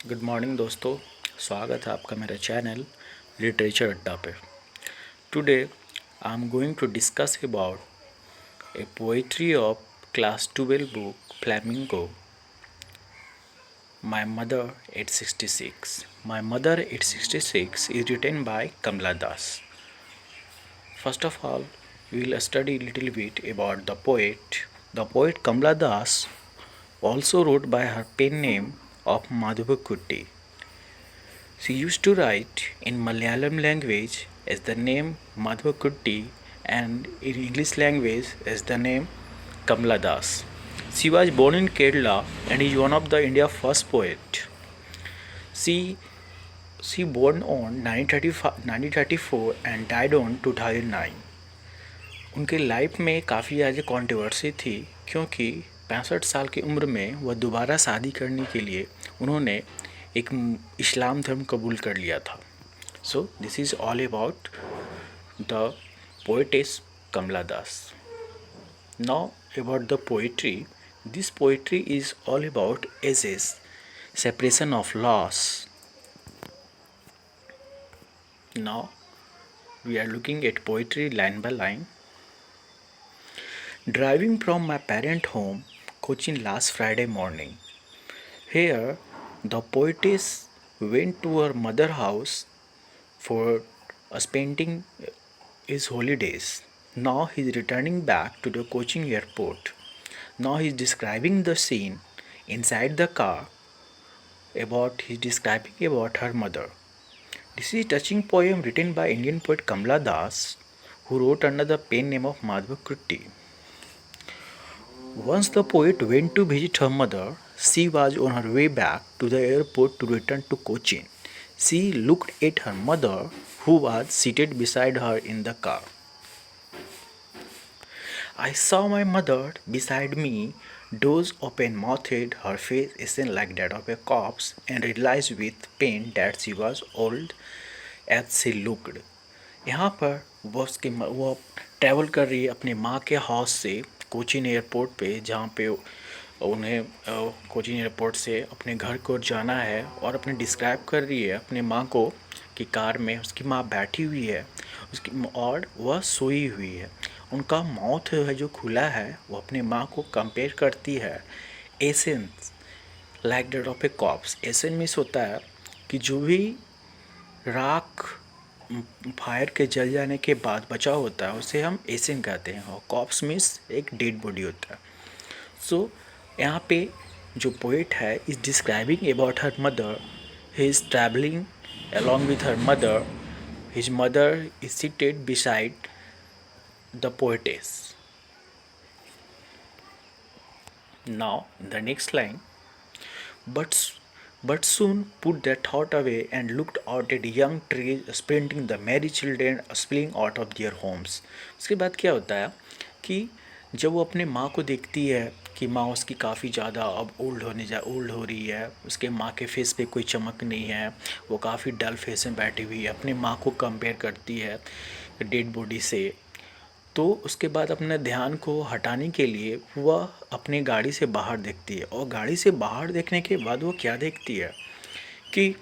Good morning दोस्तों, स्वागत है आपका मेरे चैनल लिटरेचर अड्डा पे। Today I am going to discuss about a poetry of class 12 book Flamingo, my mother 866। My mother 866 is written by Kamala Das. First of all, we will study a little bit about the poet. The poet Kamala Das also wrote by her pen name of Madhubakutty. She used to write in Malayalam language as the name Madhvakutty and in English language as the name Kamala Das. She was born in Kerala and is one of the India's first poet. She she born on 1934 and died on 2009. उनके life में काफ़ी ज़्यादा controversy थी क्योंकि 65 साल की उम्र में वह दोबारा शादी करने के लिए उन्होंने एक इस्लाम धर्म कबूल कर लिया था। So this is all about the poetess Kamala Das. Now about the poetry, this poetry is all about ages, separation of loss. Now we are looking at poetry line by line. Driving from my parent home, Cochin last Friday morning. Here, the poetess went to her mother house for spending his holidays. Now he is returning back to the Cochin airport. Now he is describing the scene inside the car. He is describing about her mother. This is a touching poem written by Indian poet Kamala Das, who wrote under the pen name of Madhvakutty. Once the poet went to visit her mother, she was on her way back to the airport to return to Cochin. She looked at her mother, who was seated beside her in the car. I saw my mother beside me, doors open mouthed, her face isn't like that of a corpse, and realized with pain that she was old as she looked. यहाँ पर वो travel कर रही है अपनी माँ के house से कोचीन एयरपोर्ट पे, जहाँ पे उन्हें कोचीन एयरपोर्ट से अपने घर को जाना है, और अपने डिस्क्राइब कर रही है अपने माँ को कि कार में उसकी माँ बैठी हुई है उसकी और वह सोई हुई है। उनका माउथ है जो खुला है, वो अपने माँ को कंपेयर करती है essence like that of a corpse. Essence means होता है कि जो भी राख फायर के जल जाने के बाद बचा होता है उसे हम एसेंस कहते हैं, और कॉप्स मीन्स एक डेड बॉडी होता है। सो यहाँ पे जो पोइट है is describing about her mother. He is travelling along with her mother. His mother is seated beside the poetess. Now the next line, but but soon put that thought away and looked out at young trees sprinting, the merry children spilling out of their homes. उसके बाद क्या होता है कि जब वो अपने माँ को देखती है कि माँ उसकी काफ़ी ज़्यादा अब ओल्ड हो रही है, उसके माँ के फेस पे कोई चमक नहीं है, वो काफ़ी डल फेस में बैठी हुई है, अपने माँ को कंपेयर करती है डेड बॉडी से। तो उसके बाद अपने ध्यान को हटाने के लिए वह अपनी गाड़ी से बाहर देखती है, और गाड़ी से बाहर देखने के बाद वो क्या देखती है कि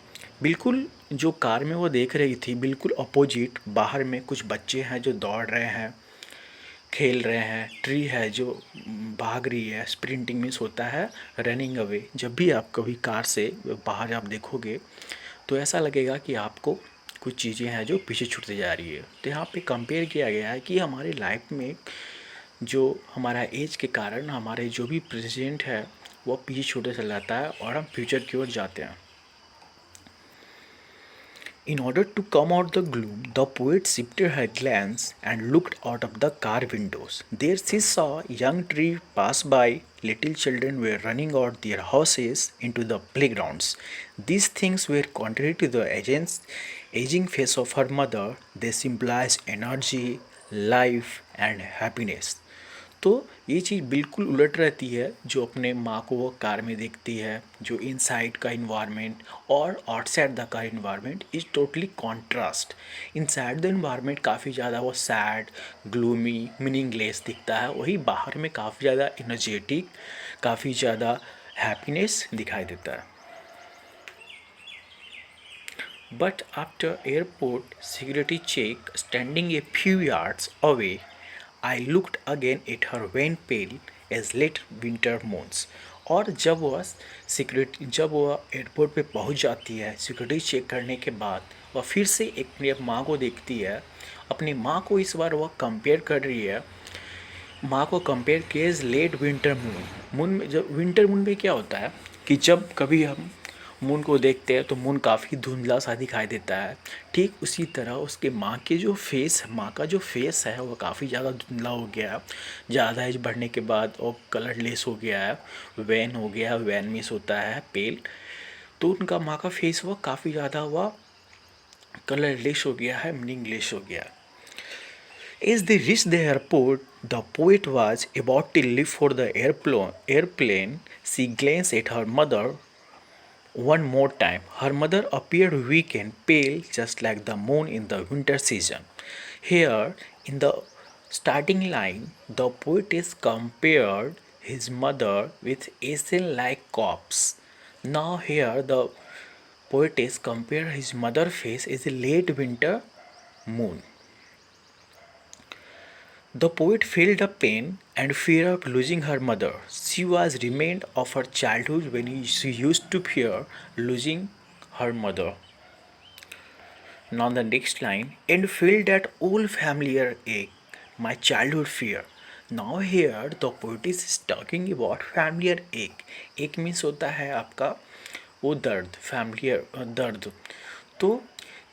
बिल्कुल जो कार में वो देख रही थी बिल्कुल अपोजिट बाहर में कुछ बच्चे हैं जो दौड़ रहे हैं, खेल रहे हैं, ट्री है जो भाग रही है। स्प्रिंटिंग मीन्स होता है रनिंग अवे। जब भी आप कभी कार से बाहर आप देखोगे तो ऐसा लगेगा कि आपको कुछ चीज़ें हैं जो पीछे छूटती जा रही है। तो यहाँ पे कंपेयर किया गया है कि हमारी लाइफ में जो हमारा एज के कारण हमारे जो भी प्रेजेंट है वो पीछे छूटते चला जाता है और हम फ्यूचर की ओर जाते हैं। In order to come out the gloom, the poet shifted her glance and looked out of the car windows. There she saw a young tree pass by. Little children were running out their houses into the playgrounds. These things were contrary to the aging face of her mother. They symbolized energy, life, and happiness. तो ये चीज़ बिल्कुल उलट रहती है जो अपने माँ को वो कार में देखती है। जो इनसाइड का इन्वायरमेंट और outside the car environment is totally contrast. Inside the environment काफ़ी ज़्यादा वो सैड, ग्लूमी, मीनिंगलेस दिखता है, वही बाहर में काफ़ी ज़्यादा एनर्जेटिक, काफ़ी ज़्यादा हैप्पीनेस दिखाई देता है। But after airport security check, standing a few yards away, I looked again at her wan pale as late winter moons. और जब वह एयरपोर्ट पे पहुंच जाती है सिक्योरिटी चेक करने के बाद, वह फिर से एक अपनी माँ को देखती है। अपनी माँ को इस बार वह कंपेयर कर रही है। माँ को कंपेयर किया is late winter moon. Moon में जब विंटर मून में क्या होता है कि जब कभी हम मून को देखते हैं तो मून काफ़ी धुंधला सा दिखाई देता है। ठीक उसी तरह उसके माँ के जो फेस माँ का जो फेस है वो काफ़ी ज़्यादा धुंधला हो गया है। ज़्यादा एज बढ़ने के बाद वो कलरलेस हो गया है, वैन हो गया, वैन मिस होता है पेल। तो उनका माँ का फेस वो काफ़ी ज़्यादा हुआ कलरलेस हो गया है, मीनिंगलेस हो गया है। As they reached the airport, the poet was about to leave for the airplane. She glanced at her mother one more time. Her mother appeared weak and pale, just like the moon in the winter season. Here, in the starting line, the poetess compared his mother with Asian like corpse. Now, here, the poetess compared his mother's face as a late winter moon. The poet felt the pain and fear of losing her mother. She was remained of her childhood when she used to fear losing her mother. Now the next line, and felt that old familiar ache, my childhood fear. Now here the poet is talking about familiar ache. Ache means होता है आपका वो दर्द, familiar दर्द. तो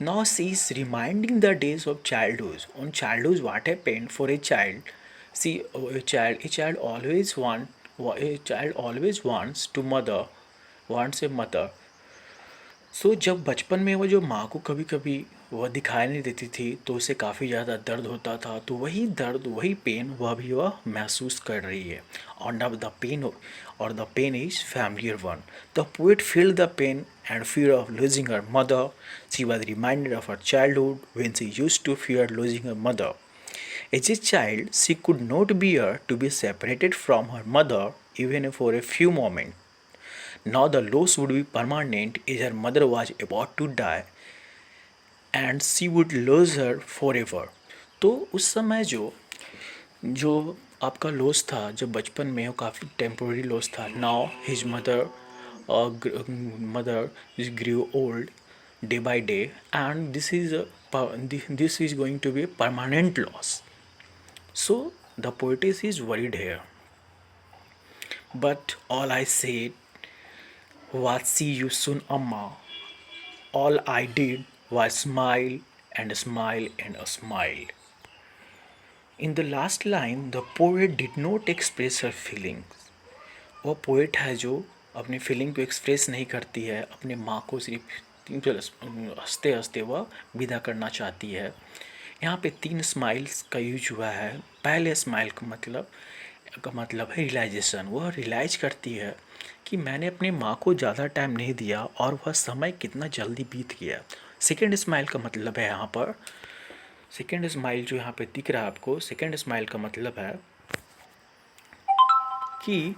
now she is reminding the days of childhood. On childhood, what happened for a child? See, a child always wants to mother, wants a mother. सो जब बचपन में वो जो माँ को कभी कभी वह दिखाई नहीं देती थी तो उसे काफ़ी ज़्यादा दर्द होता था, तो वही दर्द वही पेन वह महसूस कर रही है। और the pain is familiar one. The poet feel the pain and fear of losing her mother. She was reminded of her childhood when she used to fear losing her mother. As a child, she could not bear to be separated from her mother even for a few moments. Now the loss would be permanent as her mother was about to die and she would lose her forever. तो उस समय जो जो आपका loss था जब बचपन में वो काफ़ी टेम्पोररी लॉस था। Now his mother is grew old day by day and this is going to be permanent loss. So the poetess is worried here. But all I said was see you soon, Amma. All I did was smile and smile and smile. In the last line, the poet did not express her feelings. वह poet है जो अपनी feeling को express नहीं करती है, अपने माँ को सिर्फ हंसते हंसते वह विदा करना चाहती है. यहाँ पे 3 स्माइल्स का यूज हुआ है. पहले स्माइल का मतलब है रियलाइजेशन. वह रियलाइज करती है कि मैंने अपने माँ को ज़्यादा टाइम नहीं दिया और वह समय कितना जल्दी बीत गया. सेकेंड स्माइल का मतलब है यहाँ पर, सेकेंड स्माइल जो यहाँ पे दिख रहा है आपको, सेकेंड स्माइल का मतलब है कि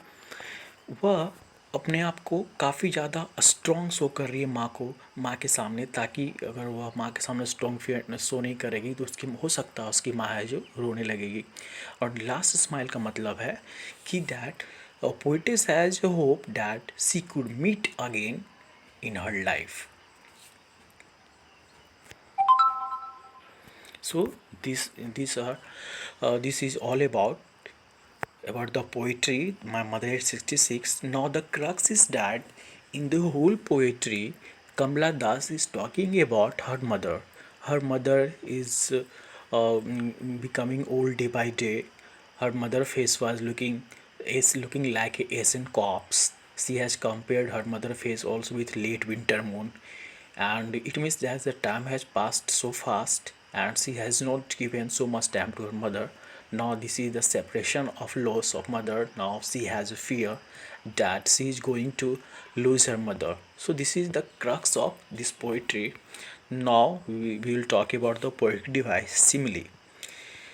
वह अपने आप को काफ़ी ज़्यादा स्ट्रॉन्ग शो कर रही है माँ के सामने, ताकि अगर वह माँ के सामने स्ट्रॉन्ग शो नहीं करेगी तो उसकी हो सकता है उसकी माँ है जो रोने लगेगी. और लास्ट स्माइल का मतलब है कि that poetess has a hope that she could meet again in her life. So this is all about the poetry. My mother is 66. Now the crux is that in the whole poetry, Kamala Das is talking about her mother. Her mother is becoming old day by day. Her mother face is looking like a Asian corpse. She has compared her mother face also with late winter moon, and it means that the time has passed so fast and she has not given so much time to her mother. Now this is the separation of loss of mother. Now she has a fear that she is going to lose her mother. So this is the crux of this poetry. Now we will talk about the poetic device simile.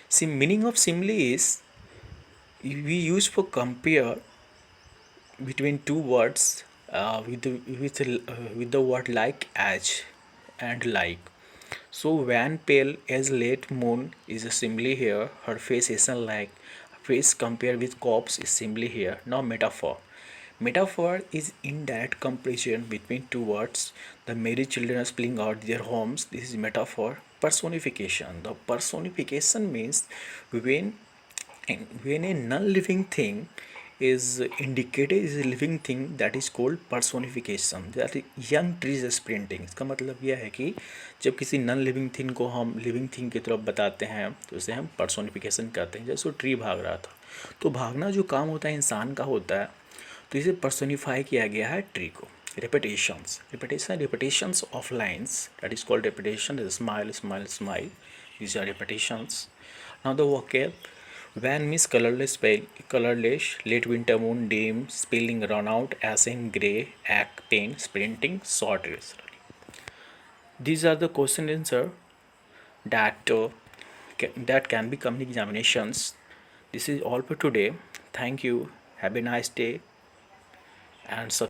See, meaning of simile is we use for compare between two words with the word like as and like. So when pale as late moon is simply here, her face isn't like face compared with corpse is simply here. Now metaphor. Metaphor is indirect comparison between two words. The married children are spelling out their homes. This is metaphor. Personification. The personification means when when a non-living thing is indicated is a living thing, that is called personification. that young trees sprinting, इसका मतलब यह है कि जब किसी non living thing को हम living thing की तरफ बताते हैं तो उसे हम पर्सोनिफिकेशन कहते हैं। जैसे वो ट्री भाग रहा था, तो भागना जो काम होता है इंसान का होता है, तो इसे पर्सोनिफाई किया गया है ट्री को। repetitions of lines, that is called repetition. Smile, smile, smile, these are repetitions. Now the vocab. Van means colorless, pale, colorless, late winter moon, dim, spilling run out, ashen, grey, ache, pain, sprinting, short race. These are the question answer that that can become examinations. This is all for today. Thank you. Have a nice day and